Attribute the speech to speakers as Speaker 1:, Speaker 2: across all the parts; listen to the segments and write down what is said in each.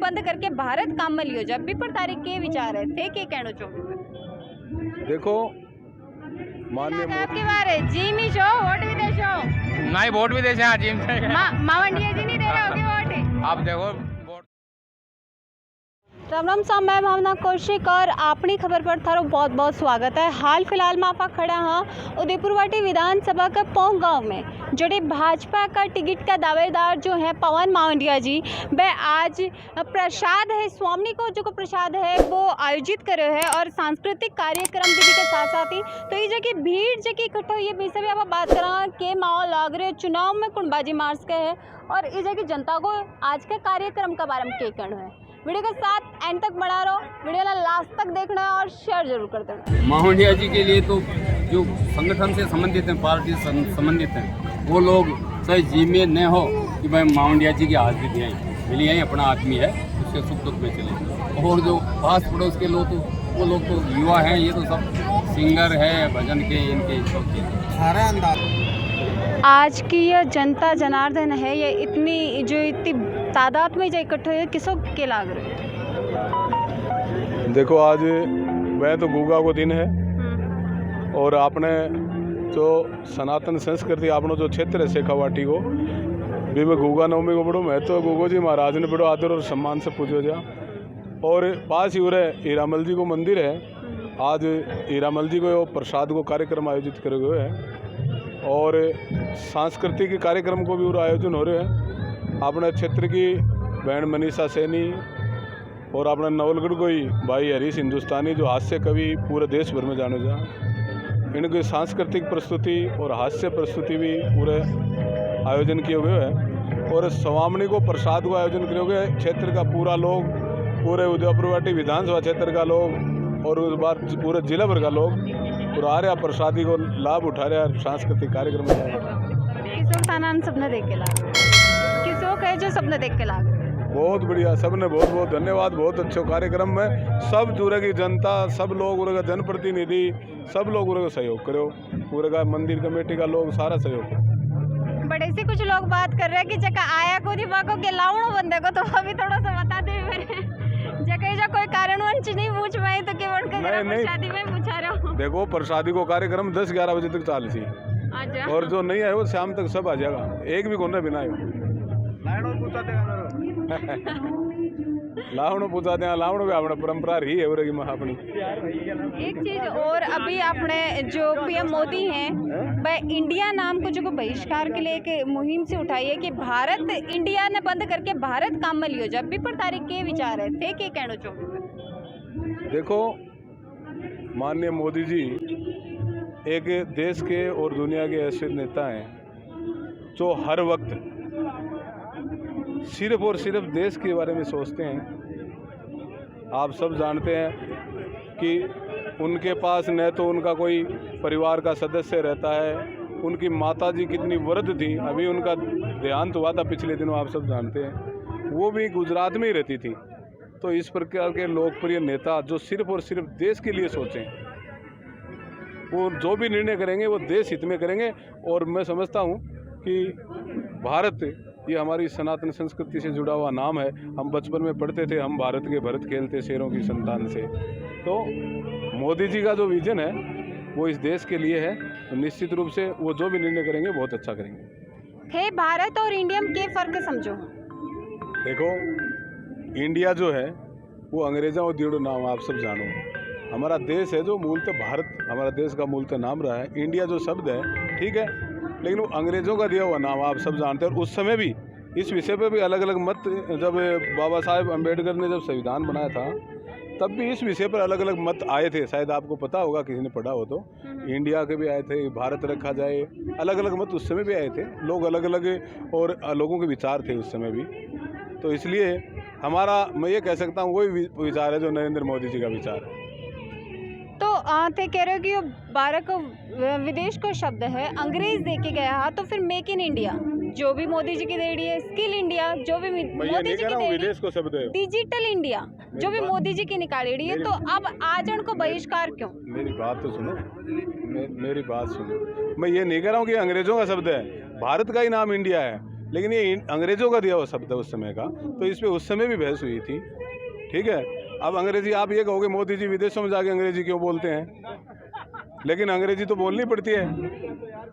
Speaker 1: बंद करके भारत काम में लियो जब भी पर तारीख के विचार है थे के कहना चाहूँ
Speaker 2: देखो माननीय
Speaker 1: आपकी बार है जिम ही शो वोट भी दे शो
Speaker 3: नहीं वोट भी दे हाँ जिम से
Speaker 1: मावंडिया जी नहीं दे रहे होगे वोट
Speaker 3: आप देखो
Speaker 1: राम राम साहब, मैं भावना कौशिक और अपनी खबर पर थारो बहुत बहुत स्वागत है। हाल फिलहाल में आप खड़ा हाँ उदयपुर वाटी विधानसभा के पोंग गांव में जोड़े भाजपा का टिकट का दावेदार जो है पवन मावंडिया जी वह आज प्रसाद है स्वामी को जो प्रसाद है वो आयोजित करे है और सांस्कृतिक कार्यक्रम भी के साथ साथ ही तो ये जगह भीड़ जगह इकट्ठा हुई है बीच में आप बात करा के माहौल लग रहे चुनाव में कुंडबाजी मार्च के है और ये जगह जनता को आज के कार्यक्रम के बारे में क्या कहना है। वीडियो के साथ एंड तक बना रहो, वीडियो ना लास्ट तक देखना है और शेयर जरूर कर देना।
Speaker 4: मावंडिया जी के लिए तो जो संगठन से संबंधित हैं, पार्टी से संबंधित हैं, वो लोग चाहे जी में न हो कि भाई मावंडिया जी की हाजिरी दिए मिली है, अपना आदमी है, उसके सुख दुख में चले। और जो पास पड़ोस के लोग तो वो लोग तो युवा हैं, ये तो सब सिंगर है भजन के इनके सारे अंदाज।
Speaker 1: आज की यह जनता जनार्दन है ये इतनी तादाद में जो इकट्ठे हुए किसों के लाग रहे।
Speaker 2: देखो आज वह तो गुगा को दिन है और आपने जो सनातन संस्कृति आपनो जो क्षेत्र है शेखावाटी को भी में गुगा नवमी को बड़ो महत्व तो गुगो जी महाराज ने बड़ो आदर और सम्मान से पूजो जा। और पास ही उरे हीरामल जी को मंदिर है, आज हीरामल जी को प्रसाद को कार्यक्रम आयोजित करे हुए है और सांस्कृतिक कार्यक्रम को भी आयोजन हो रहे हैं। अपने क्षेत्र की बहन मनीषा सैनी और अपने नवलगढ़ को ही भाई हरीश हिंदुस्तानी जो हास्य कवि पूरे देश भर में जाने जा, इनकी सांस्कृतिक प्रस्तुति और हास्य प्रस्तुति भी पूरे आयोजन किए हुए हैं। और स्वामी को प्रसाद को आयोजन किए हुए क्षेत्र का पूरा लोग, पूरे उदयपुर वाटी विधानसभा क्षेत्र का लोग और उस बार पूरे जिला भर का लोग पूरा आ रहा प्रसादी को लाभ उठा रहा सांस्कृतिक कार्यक्रम
Speaker 1: सपने देख के लाग किसो कहे जो सपने देख के लाग
Speaker 2: बहुत बढ़िया, सबने बहुत बहुत धन्यवाद। बहुत अच्छे कार्यक्रम में सब दूर की जनता, सब लोग उनका जनप्रतिनिधि, सब लोग उनका सहयोग करो, पूरे का मंदिर कमेटी का लोग सारा सहयोग करो।
Speaker 1: बड़े से कुछ लोग बात कर रहे हैं कि जगह आया को दिमाग को लावणो बंदे को तो अभी थोड़ा सा बता दे मेरे जगह जा कोई कारण वंच नहीं पूछ पाए तो केवल प्रसादी में पूछा रहा हूं।
Speaker 2: देखो प्रसादी को कार्यक्रम 10-11 बजे तक चालू थी और जो नहीं आए वो शाम तक सब आ जाएगा, एक भी कोने बिना आयो लावणो पूछा दें लावणो भी अपना परंपरा रही है उरे की अपनी।
Speaker 1: एक चीज और अभी अपने जो पीएम मोदी हैं वह इंडिया नाम को जो बहिष्कार के लिए एक मुहिम से उठाई है कि भारत इंडिया ने बंद करके भारत काम में लियो जब भी पर तारीख के विचार है थे के कहना चाहूँ।
Speaker 2: देखो माननीय मोदी जी एक देश के और दुनिया के ऐसे नेता हैं जो हर वक्त सिर्फ और सिर्फ देश के बारे में सोचते हैं। आप सब जानते हैं कि उनके पास न तो उनका कोई परिवार का सदस्य रहता है, उनकी माता जी कितनी वृद्ध थी, अभी उनका देहांत हुआ था पिछले दिनों, आप सब जानते हैं, वो भी गुजरात में ही रहती थी। तो इस प्रकार के लोकप्रिय नेता जो सिर्फ और सिर्फ देश के लिए सोचें, वो जो भी निर्णय करेंगे वो देश हित में करेंगे। और मैं समझता हूँ कि भारत ये हमारी सनातन संस्कृति से जुड़ा हुआ नाम है। हम बचपन में पढ़ते थे, हम भारत के भरत खेलते शेरों की संतान से। तो मोदी जी का जो विजन है वो इस देश के लिए है, तो निश्चित रूप से वो जो भी निर्णय करेंगे बहुत अच्छा करेंगे।
Speaker 1: हे भारत और इंडिया में क्या फर्क समझो।
Speaker 2: देखो इंडिया जो है वो अंग्रेजों और दीड़ो नाम आप सब जानो, हमारा देश है जो मूलतः भारत हमारा देश का मूलतः नाम रहा है। इंडिया जो शब्द है ठीक है, लेकिन वो अंग्रेज़ों का दिया हुआ नाम आप सब जानते हैं। और उस समय भी इस विषय पे भी अलग अलग मत, जब बाबा साहेब अम्बेडकर ने जब संविधान बनाया था तब भी इस विषय पर अलग अलग मत आए थे, शायद आपको पता होगा किसी ने पढ़ा हो तो। इंडिया के भी आए थे, भारत रखा जाए, अलग अलग मत उस समय भी आए थे, लोग अलग अलग और लोगों के विचार थे उस समय भी। तो इसलिए हमारा, मैं ये कह सकता हूँ वही विचार है जो नरेंद्र मोदी जी का विचार है।
Speaker 1: तो थे कह रहे हो कि भारत को विदेश का शब्द है, अंग्रेज दे के गया तो फिर मेक इन इंडिया जो भी मोदी जी की दे रही है, स्किल इंडिया जो भी मोदी जी की दे रही है, डिजिटल इंडिया जो भी मोदी जी की निकाली रही है, तो अब आचरण को बहिष्कार क्यों?
Speaker 2: मेरी बात तो सुनो, मेरी बात सुनो। मैं ये नहीं कह रहा हूँ कि अंग्रेजों का शब्द है, भारत का ही नाम इंडिया है। लेकिन ये अंग्रेज़ों का दिया हुआ शब्द है उस समय का, तो इस पे उस समय भी बहस हुई थी। ठीक है, अब अंग्रेज़ी आप ये कहोगे मोदी जी विदेशों में जाके अंग्रेज़ी क्यों बोलते हैं, लेकिन अंग्रेज़ी तो बोलनी पड़ती है।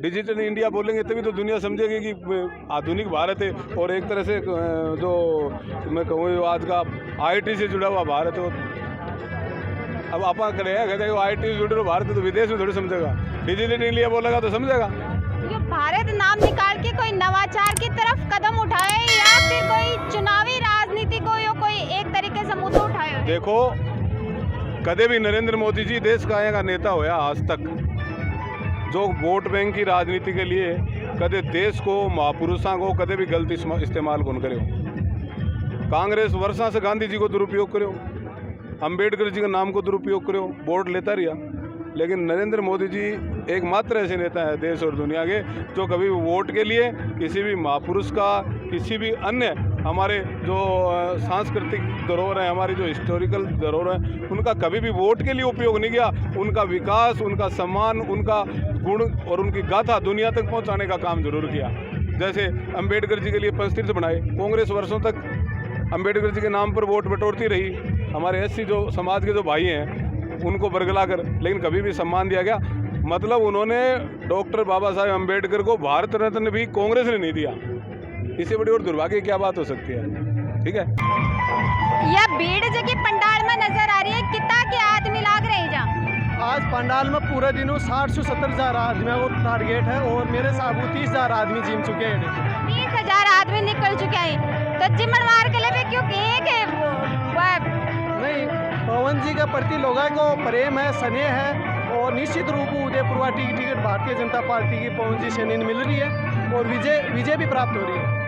Speaker 2: डिजिटल इंडिया बोलेंगे तभी तो दुनिया समझेगी कि आधुनिक भारत है, और एक तरह से जो मैं कहूँ आज का IT से जुड़ा हुआ भारत है। अब आप कहते हैं IT से जुड़े हुए भारत है तो विदेश में थोड़ी समझेगा, डिजिटल इंडिया बोलेगा तो समझेगा।
Speaker 1: जो भारत नाम निकाल के कोई नवाचार की तरफ कदम उठाए या फिर कोई चुनावी राजनीति को या कोई एक तरीके से मुद्दा उठाए?
Speaker 2: देखो, कदे भी नरेंद्र मोदी जी देश का नेता होया आज तक, जो वोट बैंक की राजनीति के लिए कदे देश को महापुरुषों को कदे भी गलत इस्तेमाल कौन करे। कांग्रेस वर्षा से गांधी जी को दुरुपयोग करो, अंबेडकर जी के नाम को दुरुपयोग करो, वोट लेता रहा। लेकिन नरेंद्र मोदी जी एकमात्र ऐसे नेता है देश और दुनिया के जो कभी भी वोट के लिए किसी भी महापुरुष का, किसी भी अन्य हमारे जो सांस्कृतिक धरोहर है, हमारी जो हिस्टोरिकल धरोहर है, उनका कभी भी वोट के लिए उपयोग नहीं किया। उनका विकास, उनका सम्मान, उनका गुण और उनकी गाथा दुनिया तक पहुंचाने का काम जरूर किया। जैसे अंबेडकर जी के लिए पंचतीर्थ बनाए, कांग्रेस वर्षों तक अंबेडकर जी के नाम पर वोट बटोरती रही। हमारे SC जो समाज के जो भाई हैं उनको बरगला कर, लेकिन कभी भी सम्मान दिया गया। मतलब उन्होंने डॉक्टर बाबा साहेब अंबेडकर को भारत रत्न भी कांग्रेस ने नहीं दिया। इससे बड़ी और दुर्भाग्य की क्या बात हो सकती है। ठीक है,
Speaker 1: यह भीड़ जो कि पंडाल में नजर आ रही है, कितना के आदमी लाग रहे हैं जहाँ?
Speaker 5: आज पंडाल में पूरे दिनों 60 से 70,000 आदमियों को टारगेट है और मेरे साहब 30,000 आदमी जिम चुके हैं।
Speaker 1: 30,000 आदमी निकल चुके हैं, तो जिम्मेवार के लिए भी क्योंकि एक है
Speaker 5: नहीं, पवन जी के प्रति लोगों को प्रेम है, स्नेह है, और निश्चित रूप उदयपुर वाटी की टिकट भारतीय जनता पार्टी की पवन जी से मिल रही है और विजय भी प्राप्त हो रही है।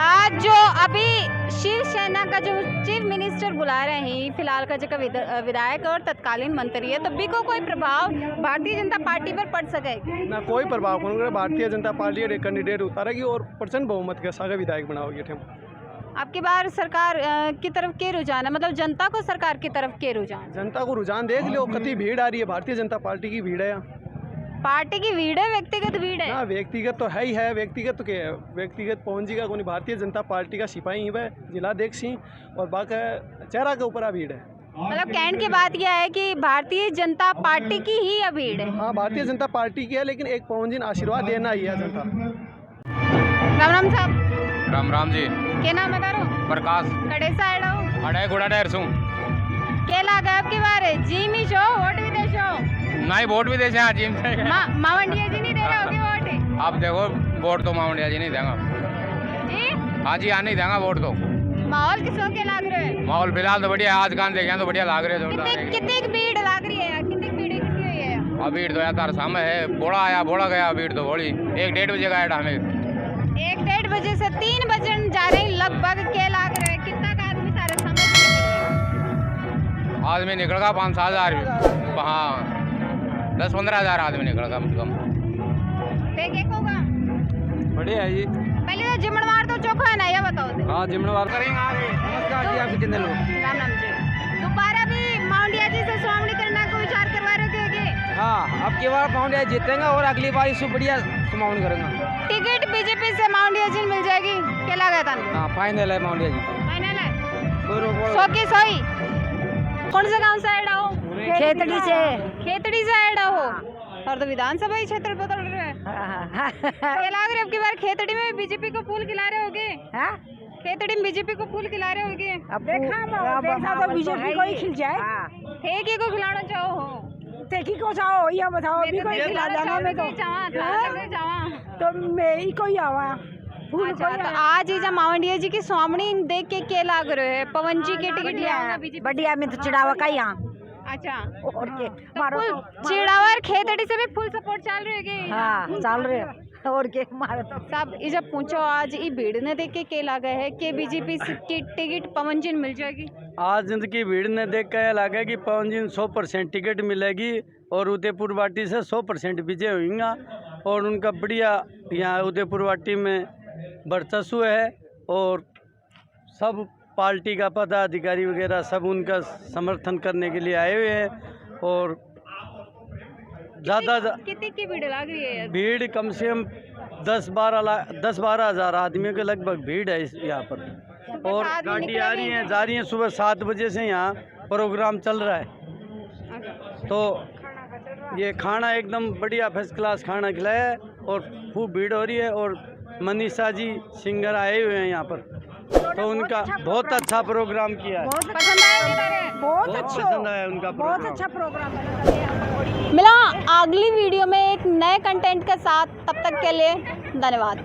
Speaker 1: आज जो अभी शिवसेना का जो चीफ मिनिस्टर बुला रहे हैं फिलहाल का जगह विधायक और तत्कालीन मंत्री है, तो भी को कोई प्रभाव भारतीय जनता पार्टी पर पड़ सके?
Speaker 5: ना कोई प्रभाव नहीं, भारतीय जनता पार्टी एक कैंडिडेट उतारेगी और प्रचंड बहुमत के साथ विधायक बनाओगे।
Speaker 1: आपकी बार सरकार की तरफ के रुझान है, मतलब जनता को सरकार की तरफ के रुझान?
Speaker 5: जनता को रुझान देख लो, कितनी भीड़ आ रही है, भारतीय जनता पार्टी की भीड़ है यहाँ।
Speaker 1: पार्टी की भीड़ है, व्यक्तिगत भीड़ है?
Speaker 5: हाँ, व्यक्तिगत तो है ही है। व्यक्तिगत तो क्या है, व्यक्तिगत पवन जी का कोई भारतीय जनता पार्टी का सिपाही है, जिलाध्यक्ष ही, और बाकी चेहरा के ऊपर भीड़ है।
Speaker 1: मतलब कहने की बात यह है कि भारतीय जनता पार्टी की ही यह भीड़ है?
Speaker 5: हाँ, भारतीय जनता पार्टी की है, लेकिन एक पवन जी ने आशीर्वाद देना ही है जनता।
Speaker 1: राम राम साहब।
Speaker 3: राम राम जी।
Speaker 1: क्या नाम है तारो?
Speaker 3: प्रकाश।
Speaker 1: कड़े साइड हो?
Speaker 3: अड़े गुड़ा डेर सू।
Speaker 1: क्या लगा आपकी बार जिम ही शो वोट भी दे शो?
Speaker 3: नहीं, वोट भी दे हाँ जिम से।
Speaker 1: मावंडिया जी नहीं दे रहे होगे वोट?
Speaker 3: आप देखो, वोट तो मावंडिया जी नहीं देगा
Speaker 1: जी।
Speaker 3: हाँ जी, हाँ नहीं देगा वोट तो।
Speaker 1: माहौल किसों के लाग रहे हैं?
Speaker 3: माहौल फिलहाल तो बढ़िया, आज कान देखे तो बढ़िया लाग रहे हैं।
Speaker 1: कितनी भीड़ लाग रही है? कितनी भीड़ कितनी हुई है?
Speaker 3: अब भीड़ तो यार तार सामने है, बोड़ा आया बोड़ा गया, भीड़ तो बड़ी 1-1:30 बजे गया हमें।
Speaker 1: 1-1:30 बजे से 3 बजे जा रहे हैं लगभग। क्या लाग रहे हैं? कितना का आदमी सारे समझ?
Speaker 3: आदमी निकल गया 5-7 हज़ार। हाँ, 10-15 हज़ार आदमी निकल गया कम से कम।
Speaker 1: देखे होगा
Speaker 4: बढ़िया है जी।
Speaker 1: पहले तो जिम्मेवार तो चौखा है ना, ये बताओ दे।
Speaker 4: हाँ, जिम्मेवार करेंगे आगे। नमस्कार जी, आप कितने लोग?
Speaker 1: राम राम जी। दोबारा भी माउंडिया जी से स्वामी करना को विचार करवा रहे हो?
Speaker 6: हाँ, अब की बार माउंडिया जीतेंगे और अगली बार इससे बढ़िया सुमाउन करेंगे।
Speaker 1: टिकट बीजेपी से माउंडिया जी मिल जाएगी? क्या लगा था?
Speaker 6: हाँ, फाइनल है माउंडिया जी।
Speaker 1: फाइनल है?
Speaker 6: कोई रोक
Speaker 1: सो की सोई। कौन से गांव से आए हो?
Speaker 7: खेतड़ी से।
Speaker 1: खेतड़ी से आए हो? और तो विधानसभा ही क्षेत्र बदल रहे हैं। क्या लग रहा है अब की बार खेतड़ी में बीजेपी को फूल खिला रहे होगे? खेतड़ी में बीजेपी को फूल खिला रहे होगे?
Speaker 7: अब देखा तो बीजेपी को ही खिल जाए।
Speaker 1: ठेकी को खिलाना चाहो हो?
Speaker 7: ठेकी को चाहो या बताओ, अभी कोई खिला जाना में तो मैं ही कोई आवा फूल।
Speaker 1: अच्छा, तो आज ही जब मावंडिया जी की स्वामणी देख के क्या लाग रहे है? पवन जी के टिकट लिया
Speaker 7: बढ़िया में तो चढ़ावा का यहाँ।
Speaker 1: अच्छा,
Speaker 7: और के
Speaker 1: मारो चिड़ावर खेतड़ी से भी फुल सपोर्ट चल रही है?
Speaker 7: हाँ, चल रहे और के मारो तो
Speaker 1: सब ये जब पूछो आज ये भीड़ ने देख के क्या लगा है कि बीजेपी की टिकट पवन जी मिल जाएगी?
Speaker 5: आज जिंदगी भीड़ ने देख कर लगा कि पवन जी 100% टिकट मिलेगी और उदयपुर वाटी से 100% विजय होगा और उनका बढ़िया यहाँ उदयपुर वाटी में वर्चस्व है और सब पार्टी का पदाधिकारी वगैरह सब उनका समर्थन करने के लिए आए हुए हैं। और ज़्यादा
Speaker 1: कितनी की भीड़ लग रही है?
Speaker 5: भीड़ कम से कम 10-12 हज़ार आदमियों के लगभग भीड़ है इस यहाँ पर। और गाड़ी आ रही है जा रही है, सुबह 7 बजे से यहाँ प्रोग्राम चल रहा है। तो ये खाना एकदम बढ़िया फर्स्ट क्लास खाना खिलाया है और खूब भीड़ हो रही है। और मनीषा जी सिंगर आए हुए हैं यहाँ पर, तो उनका बहुत अच्छा प्रोग्राम किया है।
Speaker 7: बहुत
Speaker 5: पसंद आया उनका
Speaker 7: बहुत
Speaker 5: प्रोग्राम।
Speaker 7: अच्छा प्रोग्राम।
Speaker 1: मिला अगली वीडियो में एक नए कंटेंट के साथ, तब तक के लिए धन्यवाद।